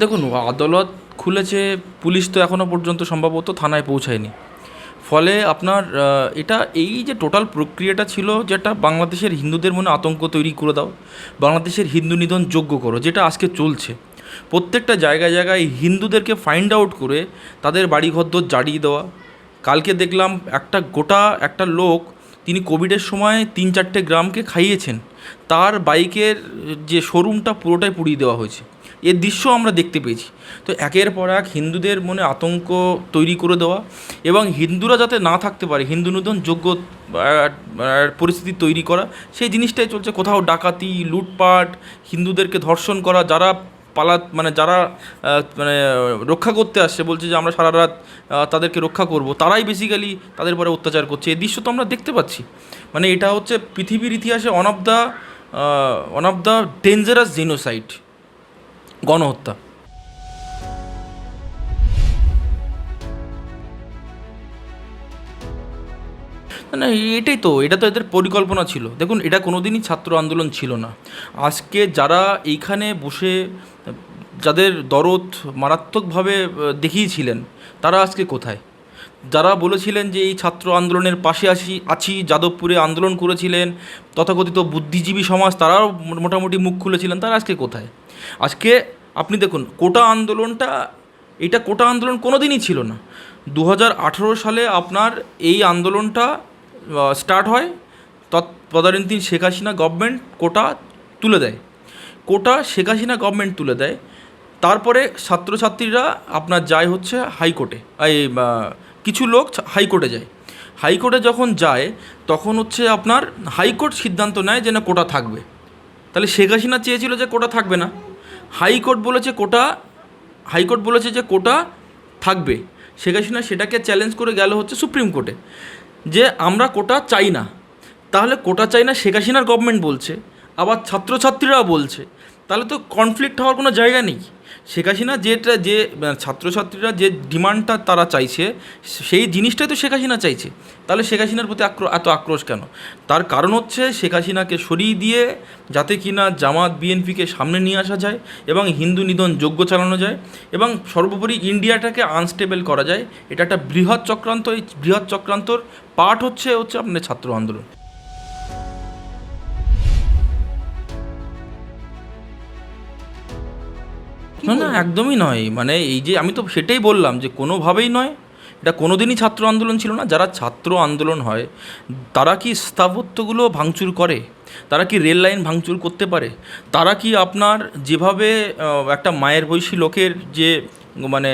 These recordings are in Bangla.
দেখুন, আদালত খুলেছে, পুলিশ তো এখনও পর্যন্ত সম্ভবত থানায় পৌঁছায়নি। ফলে আপনার এটা এই যে টোটাল প্রক্রিয়াটা ছিল, যেটা বাংলাদেশের হিন্দুদের মনে আতঙ্ক তৈরি করে দাও, বাংলাদেশের হিন্দু নিধন যোগ্য করো, যেটা আজকে চলছে। প্রত্যেকটা জায়গায় জায়গায় হিন্দুদেরকে ফাইন্ড আউট করে তাদের বাড়িঘরদোর জ্বালিয়ে দেওয়া। কালকে দেখলাম একটা লোক, তিনি কোভিডের সময় 3-4টে গ্রামকে খাইয়েছেন, তার বাইকের যে শোরুমটা পুরোটাই পুড়িয়ে দেওয়া হয়েছে। এর দৃশ্য আমরা দেখতে পেয়েছি। তো একের পর এক হিন্দুদের মনে আতঙ্ক তৈরি করে দেওয়া, এবং হিন্দুরা যাতে না থাকতে পারে, হিন্দু নিধন যোগ্য পরিস্থিতি তৈরি করা, সেই জিনিসটাই চলছে। কোথাও ডাকাতি, লুটপাট, হিন্দুদেরকে ধর্ষণ করা, যারা মানে যারা মানে রক্ষা করতে আসছে, বলছে যে আমরা সারা রাত তাদেরকে রক্ষা করব, তারাই বেসিক্যালি তাদের পরে অত্যাচার করছে। এই দৃশ্য তো আমরা দেখতে পাচ্ছি। মানে এটা হচ্ছে পৃথিবীর ইতিহাসে one of the dangerous genocide, গণহত্যা। না, এটা তো এদের পরিকল্পনা ছিল। দেখুন, এটা কোনো দিনই ছাত্র আন্দোলন ছিল না। আজকে যারা এইখানে বসে যাদের দরদ মারাত্মকভাবে দেখিয়েছিলেন, তারা আজকে কোথায়? যারা বলেছিলেন যে এই ছাত্র আন্দোলনের পাশে আছি, যাদবপুরে আন্দোলন করেছিলেন তথাকথিত বুদ্ধিজীবী সমাজ, তারাও মোটামুটি মুখ খুলেছিলেন, তারা আজকে কোথায়? আজকে আপনি দেখুন, কোটা আন্দোলন কোনো দিনই ছিল না। 2018 সালে আপনার এই আন্দোলনটা স্টার্ট হয়। তদানীন্তন শেখ হাসিনা গভর্নমেন্ট তুলে দেয় শেখ হাসিনা গভর্নমেন্ট তুলে দেয়। তারপরে ছাত্রছাত্রীরা আপনার যায় হচ্ছে হাইকোর্টে, কিছু লোক হাইকোর্টে যায়। হাইকোর্টে যখন যায়, তখন হচ্ছে আপনার হাইকোর্ট সিদ্ধান্ত নেয় যে না, কোটা থাকবে। তাহলে শেখ হাসিনা চেয়েছিল যে কোটা থাকবে না, হাইকোর্ট বলেছে যে কোটা থাকবে। শেখ হাসিনা সেটাকে চ্যালেঞ্জ করে গেল হচ্ছে সুপ্রিম কোর্টে, যে আমরা কোটা চাই না। তাহলে কোটা চাই না শেখ হাসিনার গভর্নমেন্ট বলছে, আবার ছাত্রছাত্রীরাও বলছে, তাহলে তো কনফ্লিক্ট হওয়ার কোনো জায়গা নেই। শেখ হাসিনা ছাত্রছাত্রীরা যে ডিমান্ডটা তারা চাইছে, সেই জিনিসটাই তো শেখ হাসিনা চাইছে। তাহলে শেখ হাসিনার প্রতি এত আক্রোশ কেন? তার কারণ হচ্ছে শেখ হাসিনাকে সরিয়ে দিয়ে যাতে কিনা জামাত বিএনপিকে সামনে নিয়ে আসা যায়, এবং হিন্দু নিধন যজ্ঞ চালানো যায়, এবং সর্বোপরি ইন্ডিয়াটাকে আনস্টেবল করা যায়। এটা একটা বৃহৎ চক্রান্ত। এই বৃহৎ চক্রান্তর পার্ট হচ্ছে আপনাদের ছাত্র আন্দোলন। না, না, একদমই নয়। মানে এই যে আমি তো সেটাই বললাম যে কোনোভাবেই নয়, এটা কোনো দিনই ছাত্র আন্দোলন ছিল না। যারা ছাত্র আন্দোলন হয়, তারা কি স্থাপত্যগুলো ভাঙচুর করে? তারা কি রেল লাইন ভাঙচুর করতে পারে? তারা কি আপনার যেভাবে একটা মায়ের বয়সী লোকের যে মানে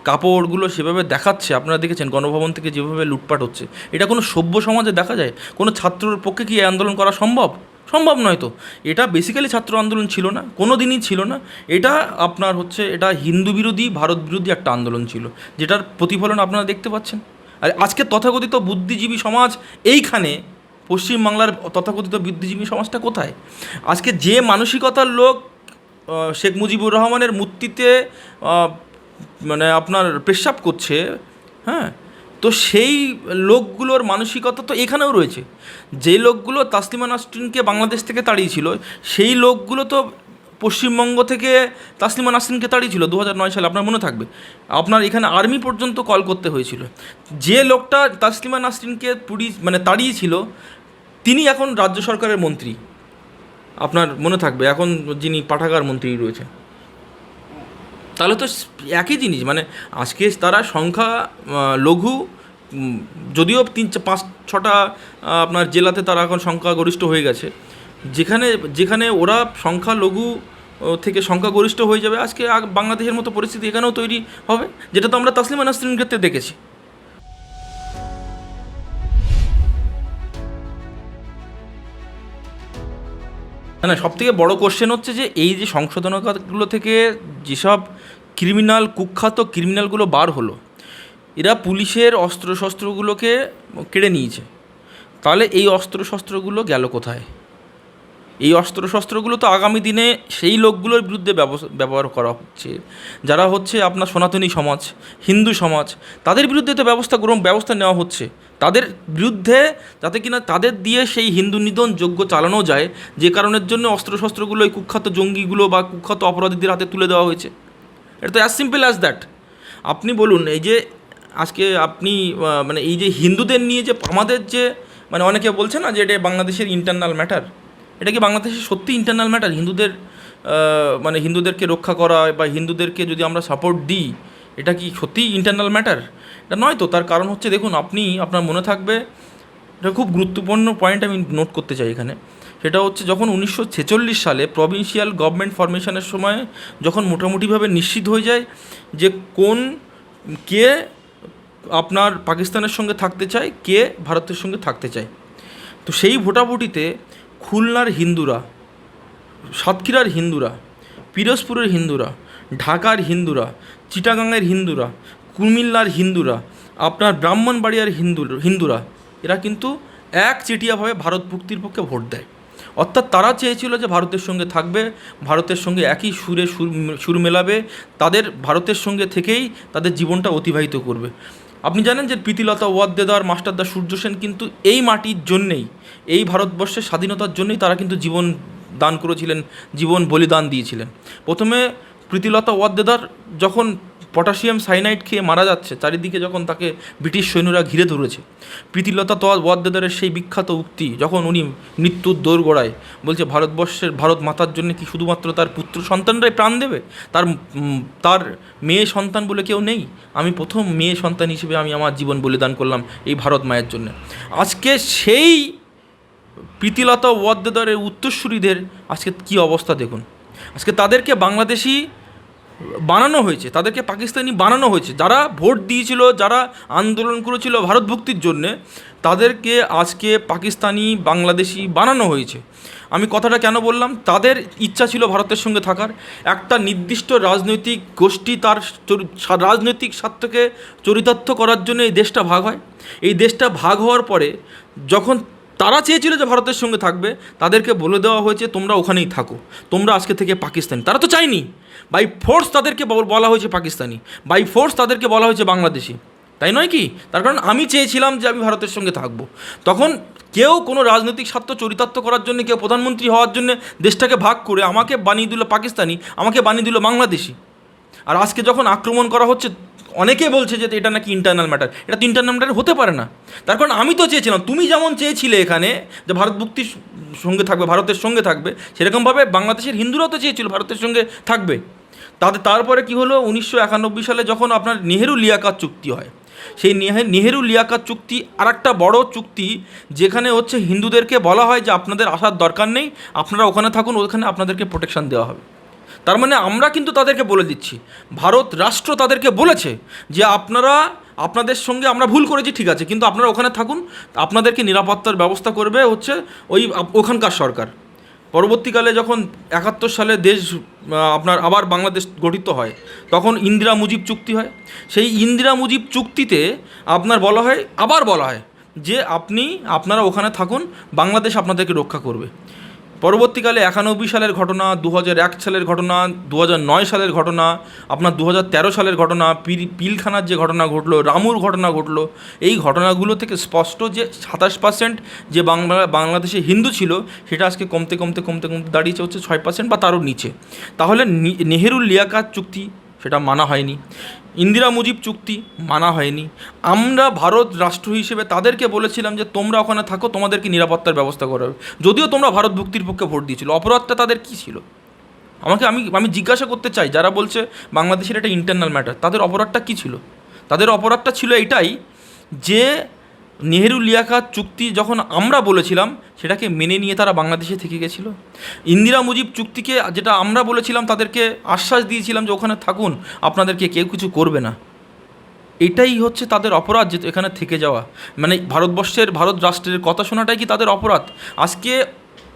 কাপড়গুলো সেভাবে দেখাচ্ছে, আপনারা দেখেছেন গণভবন থেকে যেভাবে লুটপাট হচ্ছে, এটা কোনো সভ্য সমাজে দেখা যায়? কোনো ছাত্রর পক্ষে কি এই আন্দোলন করা সম্ভব? সম্ভব নয় তো। এটা বেসিক্যালি ছাত্র আন্দোলন ছিল না, কোনো দিনই ছিল না। এটা আপনার হচ্ছে এটা হিন্দু বিরোধী, ভারত বিরোধী একটা আন্দোলন ছিল, যেটার প্রতিফলন আপনারা দেখতে পাচ্ছেন। আর আজকে তথাকথিত বুদ্ধিজীবী সমাজ এইখানে, পশ্চিমবাংলার তথাকথিত বুদ্ধিজীবী সমাজটা কোথায়? আজকে যে মানসিকতার লোক শেখ মুজিবুর রহমানের মূর্তিতে মানে আপনার পেশাব করছে, হ্যাঁ, তো সেই লোকগুলোর মানসিকতা তো এখানেও রয়েছে। যে লোকগুলো তাসলিমা নাসরিনকে বাংলাদেশ থেকে তাড়িয়েছিল, সেই লোকগুলো তো পশ্চিমবঙ্গ থেকে তাসলিমা নাসরিনকে তাড়িয়েছিল 2009 সালে, আপনার মনে থাকবে। আপনার এখানে আর্মি পর্যন্ত কল করতে হয়েছিল। যে লোকটা তাসলিমা নাসরিনকে তাড়িয়েছিল, তিনি এখন রাজ্য সরকারের মন্ত্রী, আপনার মনে থাকবে, এখন যিনি পাঠাগার মন্ত্রী রয়েছে। তাহলে তো একই জিনিস। মানে আজকে তারা সংখ্যা লঘু, যদিও 3-5-6টা আপনার জেলাতে তারা এখন সংখ্যাগরিষ্ঠ হয়ে গেছে, যেখানে যেখানে ওরা সংখ্যা লঘু থেকে সংখ্যাগরিষ্ঠ হয়ে যাবে, আজকে বাংলাদেশের মতো পরিস্থিতি এখানেও তৈরি হবে, যেটা তো আমরা তাসলিমা নাসরিনের ক্ষেত্রে দেখেছি। না, সবথেকে বড় কোশ্চেন হচ্ছে যে এই যে সংশোধনাগারগুলো থেকে যেসব কুখ্যাত ক্রিমিনালগুলো বার হলো, এরা পুলিশের অস্ত্রশস্ত্রগুলোকে কেড়ে নিয়েছে। তাহলে এই অস্ত্রশস্ত্রগুলো গেল কোথায়? এই অস্ত্রশস্ত্রগুলো তো আগামী দিনে সেই লোকগুলোর বিরুদ্ধে ব্যবহার করা হচ্ছে, যারা হচ্ছে আপনার সনাতনী সমাজ, হিন্দু সমাজ, তাদের বিরুদ্ধে তো ব্যবস্থা নেওয়া হচ্ছে, তাদের বিরুদ্ধে, যাতে কিনা তাদের দিয়ে সেই হিন্দু নিধন যজ্ঞ চালানো যায়, যে কারণের জন্য অস্ত্রশস্ত্রগুলো এই কুখ্যাত জঙ্গিগুলো বা কুখ্যাত অপরাধীদের হাতে তুলে দেওয়া হয়েছে। এটা তো অ্যাজ সিম্পল অ্যাজ দ্যাট। আপনি বলুন, এই যে আজকে আপনি মানে এই যে হিন্দুদের নিয়ে যে আমাদের যে মানে অনেকে বলছে না যে এটা বাংলাদেশের ইন্টারনাল ম্যাটার, এটা কি বাংলাদেশের সত্যি ইন্টারনাল ম্যাটার? হিন্দুদের মানে হিন্দুদেরকে রক্ষা করা বা হিন্দুদেরকে যদি আমরা সাপোর্ট দিই, এটা কি সত্যিই ইন্টারনাল ম্যাটার? এটা নয় তো। তার কারণ হচ্ছে, দেখুন, আপনার মনে থাকবে, এটা খুব গুরুত্বপূর্ণ পয়েন্ট আমি নোট করতে চাই এখানে। সেটা হচ্ছে, যখন 1946 সালে প্রভিন্সিয়াল গভর্নমেন্ট ফরমেশনের সময় যখন মোটামুটিভাবে নিশ্চিত হয়ে যায় যে কে আপনার পাকিস্তানের সঙ্গে থাকতে চায়, কে ভারতের সঙ্গে থাকতে চায়, তো সেই ভোটাভুটিতে খুলনার হিন্দুরা, সাতক্ষীরার হিন্দুরা, পিরোজপুরের হিন্দুরা, ঢাকার হিন্দুরা, চিটাগাংয়ের হিন্দুরা, কুমিল্লার হিন্দুরা, আপনার ব্রাহ্মণবাড়িয়ার হিন্দুরা এরা কিন্তু একচেটিয়াভাবে ভারত মুক্তির পক্ষে ভোট দেয়। অর্থাৎ তারা চেয়েছিল যে ভারতের সঙ্গে থাকবে, ভারতের সঙ্গে একই সুরে সুর মেলাবে, তাদের ভারতের সঙ্গে থেকেই তাদের জীবনটা অতিবাহিত করবে। আপনি জানেন যে প্রীতিলতা ওয়াদ্দেদার, মাস্টারদা সূর্য সেন কিন্তু এই মাটির জন্যেই, এই ভারতবর্ষের স্বাধীনতার জন্যই তারা কিন্তু জীবন দান করেছিলেন, জীবন বলিদান দিয়েছিলেন। প্রথমে প্রীতিলতা ওয়াদ্দেদার যখন পটাশিয়াম সাইনাইড খেয়ে মারা যাচ্ছে, চারিদিকে যখন তাকে ব্রিটিশ সৈন্যরা ঘিরে ধরেছে, প্রীতিলতা ওয়াদ্দেদারের সেই বিখ্যাত উক্তি, যখন উনি মৃত্যুর দোরগোড়ায় বলছে ভারত মাতার জন্য কি শুধুমাত্র তার পুত্র সন্তানরাই প্রাণ দেবে, তার মেয়ে সন্তান বলে কেউ নেই? আমি প্রথম মেয়ে সন্তান হিসেবে আমি আমার জীবন বলিদান করলাম এই ভারত মায়ের জন্য। আজকে সেই প্রীতিলতা ওয়াদ্দেদারের উত্তরসূরিদের আজকে কী অবস্থা দেখুন। আজকে তাদেরকে বাংলাদেশি বানানো হয়েছে, তাদেরকে পাকিস্তানি বানানো হয়েছে। যারা ভোট দিয়েছিল, যারা আন্দোলন করেছিল ভারতভুক্তির জন্যে, তাদেরকে আজকে পাকিস্তানি বাংলাদেশি বানানো হয়েছে। আমি কথাটা কেন বললাম? তাদের ইচ্ছা ছিল ভারতের সঙ্গে থাকার। একটা নির্দিষ্ট রাজনৈতিক গোষ্ঠী তার রাজনৈতিক স্বার্থকে চরিতার্থ করার জন্য এই দেশটা ভাগ হয়। এই দেশটা ভাগ হওয়ার পরে যখন তারা চেয়েছিল যে ভারতের সঙ্গে থাকবে, তাদেরকে বলে দেওয়া হয়েছে তোমরা ওখানেই থাকো, তোমরা আজকে থেকে পাকিস্তানি। তারা তো চায়নি, বাই ফোর্স তাদেরকে বলা হয়েছে পাকিস্তানি, বাই ফোর্স তাদেরকে বলা হয়েছে বাংলাদেশি, তাই নয় কি? তার কারণ আমি চেয়েছিলাম যে আমি ভারতের সঙ্গে থাকবো। তখন কেউ কোনো রাজনৈতিক স্বার্থ চরিতার্থ করার জন্য, কেউ প্রধানমন্ত্রী হওয়ার জন্য দেশটাকে ভাগ করে আমাকে বানিয়ে দিল পাকিস্তানি, আমাকে বানিয়ে দিল বাংলাদেশি। আর আজকে যখন আক্রমণ করা হচ্ছে, অনেকে বলছে যে এটা নাকি ইন্টারনাল ম্যাটার। এটা তো ইন্টারনাল ম্যাটার হতে পারে না। তার কারণ আমি তো চেয়েছিলাম, তুমি যেমন চেয়েছিলে এখানে যে ভারত মুক্তির সঙ্গে থাকবে, ভারতের সঙ্গে থাকবে, সেরকমভাবে বাংলাদেশের হিন্দুরাও তো চেয়েছিল ভারতের সঙ্গে থাকবে। তারপরে কি হলো, 1991 সালে যখন আপনার নেহেরু লিয়াকাত চুক্তি হয়, সেই নেহেরু লিয়াকাত চুক্তি আর একটা বড় চুক্তি, যেখানে হচ্ছে হিন্দুদেরকে বলা হয় যে আপনাদের আসার দরকার নেই, আপনারা ওখানে থাকুন, ওখানে আপনাদেরকে প্রোটেকশন দেওয়া হবে। তার মানে আমরা কিন্তু তাদেরকে বলে দিচ্ছি, ভারত রাষ্ট্র তাদেরকে বলেছে যে আপনাদের সঙ্গে আমরা ভুল করেছি, ঠিক আছে, কিন্তু আপনারা ওখানে থাকুন, আপনাদেরকে নিরাপত্তার ব্যবস্থা করবে হচ্ছে ওখানকার সরকার। পরবর্তীকালে যখন 71 সালে দেশ আপনার আবার বাংলাদেশ গঠিত হয়, তখন ইন্দিরা মুজিব চুক্তি হয়। সেই ইন্দিরা মুজিব চুক্তিতে আপনার বলা হয় যে আপনারা ওখানে থাকুন, বাংলাদেশ আপনাদেরকে রক্ষা করবে। পরবর্তীকালে 91 সালের ঘটনা, 2001 সালের ঘটনা, 2009 সালের ঘটনা, আপনার 2013 সালের ঘটনা, পিলখানার যে ঘটনা ঘটলো, রামুর ঘটনা ঘটলো, এই ঘটনাগুলো থেকে স্পষ্ট যে 27% যে বাংলাদেশে হিন্দু ছিল, সেটা আজকে কমতে দাঁড়িয়েছে হচ্ছে 6% বা তারও নিচে। তাহলে নেহেরু লিয়াকাত চুক্তি সেটা মানা হয়নি, ইন্দিরা মুজিব চুক্তি মানা হয়নি। আমরা ভারত রাষ্ট্র হিসেবে তাদেরকে বলেছিলাম যে তোমরা ওখানে থাকো, তোমাদেরকে নিরাপত্তার ব্যবস্থা করা হবে, যদিও তোমরা ভারত মুক্তির পক্ষে ভোট দিয়েছিল। অপরাধটা তাদের কী ছিল? আমি জিজ্ঞাসা করতে চাই, যারা বলছে বাংলাদেশের এটা ইন্টারনাল ম্যাটার, তাদের অপরাধটা কী ছিল? তাদের অপরাধটা ছিল এটাই যে নেহেরু লিয়াকাত চুক্তি যখন আমরা বলেছিলাম, সেটাকে মেনে নিয়ে তারা বাংলাদেশে থেকে গেছিল। ইন্দিরা মুজিব চুক্তিকে যেটা আমরা বলেছিলাম, তাদেরকে আশ্বাস দিয়েছিলাম যে ওখানে থাকুন, আপনাদেরকে কেউ কিছু করবে না। এটাই হচ্ছে তাদের অপরাধ, যে এখানে থেকে যাওয়া, মানে ভারত রাষ্ট্রের কথা শোনাটাই কি তাদের অপরাধ? আজকে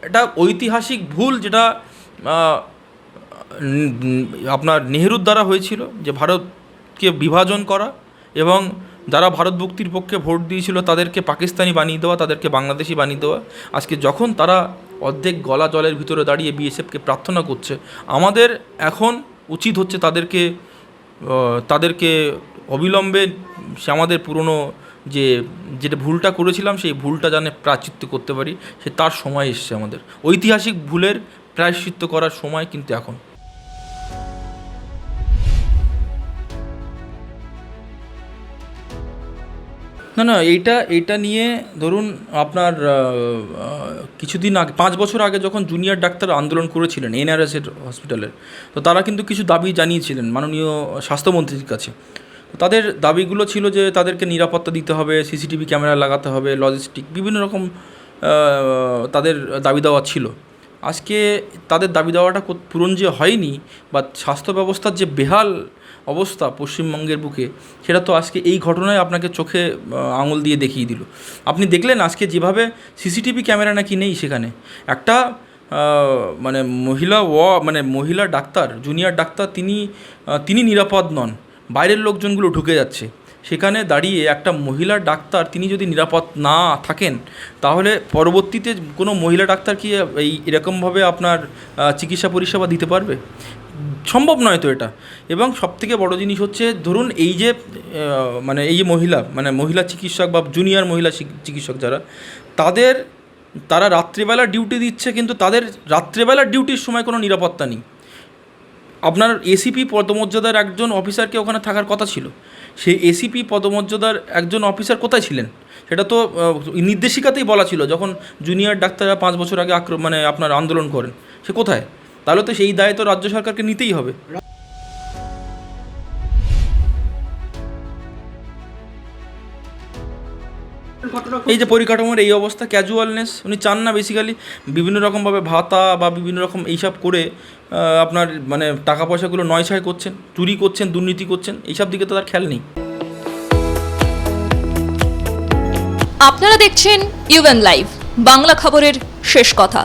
এটা ঐতিহাসিক ভুল, যেটা আপনার নেহেরুর দ্বারা হয়েছিল, যে ভারতকে বিভাজন করা এবং যারা ভারত মুক্তির পক্ষে ভোট দিয়েছিল তাদেরকে পাকিস্তানি বানিয়ে দেওয়া, তাদেরকে বাংলাদেশি বানিয়ে দেওয়া। আজকে যখন তারা অর্ধেক গলা জলের ভিতরে দাঁড়িয়ে বিএসএফকে প্রার্থনা করছে, আমাদের এখন উচিত হচ্ছে তাদেরকে অবিলম্বে সে আমাদের পুরনো যেটা ভুলটা করেছিলাম, সেই ভুলটা যেন প্রায়শ্চিত্ত করতে পারি, তার সময় এসছে। আমাদের ঐতিহাসিক ভুলের প্রায়শ্চিত্ত করার সময় কিন্তু এখন। না এইটা নিয়ে ধরুন আপনার কিছুদিন আগে 5 বছর আগে যখন জুনিয়র ডাক্তার আন্দোলন করেছিলেন এনআরএসের হসপিটালের, তো তারা কিন্তু কিছু দাবি জানিয়েছিলেন মাননীয় স্বাস্থ্যমন্ত্রীর কাছে। তো তাদের দাবিগুলো ছিল যে তাদেরকে নিরাপত্তা দিতে হবে, সিসিটিভি ক্যামেরা লাগাতে হবে, লজিস্টিক বিভিন্ন রকম তাদের দাবি দেওয়া ছিল। আজকে তাদের দাবি দেওয়াটা পূরণ যে হয়নি বা স্বাস্থ্য ব্যবস্থার যে বেহাল অবস্থা পশ্চিমবঙ্গের বুকে, সেটা তো আজকে এই ঘটনায় আপনাকে চোখে আঙুল দিয়ে দেখিয়ে দিল। আপনি দেখলেন আজকে যেভাবে সিসিটিভি ক্যামেরা নাকি নেই সেখানে, একটা মানে মহিলা ডাক্তার, জুনিয়র ডাক্তার, তিনি নিরাপদ নন, বাইরের লোকজনগুলো ঢুকে যাচ্ছে। সেখানে দাঁড়িয়ে একটা মহিলা ডাক্তার তিনি যদি নিরাপদ না থাকেন, তাহলে পরবর্তীতে কোনো মহিলা ডাক্তার কি এরকমভাবে আপনার চিকিৎসা পরিষেবা দিতে পারবে? সম্ভব নয় তো এটা। এবং সবথেকে বড় জিনিস হচ্ছে, ধরুন এই যে এই যে মহিলা চিকিৎসক বা জুনিয়র মহিলা চিকিৎসক যারা, তারা রাত্রিবেলা ডিউটি দিচ্ছে, কিন্তু তাদের রাত্রিবেলার ডিউটির সময় কোনো নিরাপত্তা নেই। আপনার এসিপি পদমর্যাদার একজন অফিসারকে ওখানে থাকার কথা ছিল, সেই এসিপি পদমর্যাদার একজন অফিসার কোথায় ছিলেন? সেটা তো নির্দেশিকাতেই বলা ছিল যখন জুনিয়র ডাক্তাররা 5 বছর আগে আপনার আন্দোলন করেন, সে কোথায়? তাহলে তো সেই দায় তো রাজ্য সরকারকে নিতেই হবে। এই যে পরিকাঠামোর এই অবস্থা, ক্যাজুয়ালনেস, উনি চান না বেসিক্যালি বিভিন্ন রকমভাবে ভাতা বা বিভিন্ন রকম এইসব করে আপনার টাকা পয়সাগুলো নয়ছয় করছেন, চুরি করছেন, দুর্নীতি করছেন, এইসব দিকে তো তার খেয়াল নেই। আপনারা দেখছেন ইউএন লাইভ, বাংলা খবরের শেষ কথা।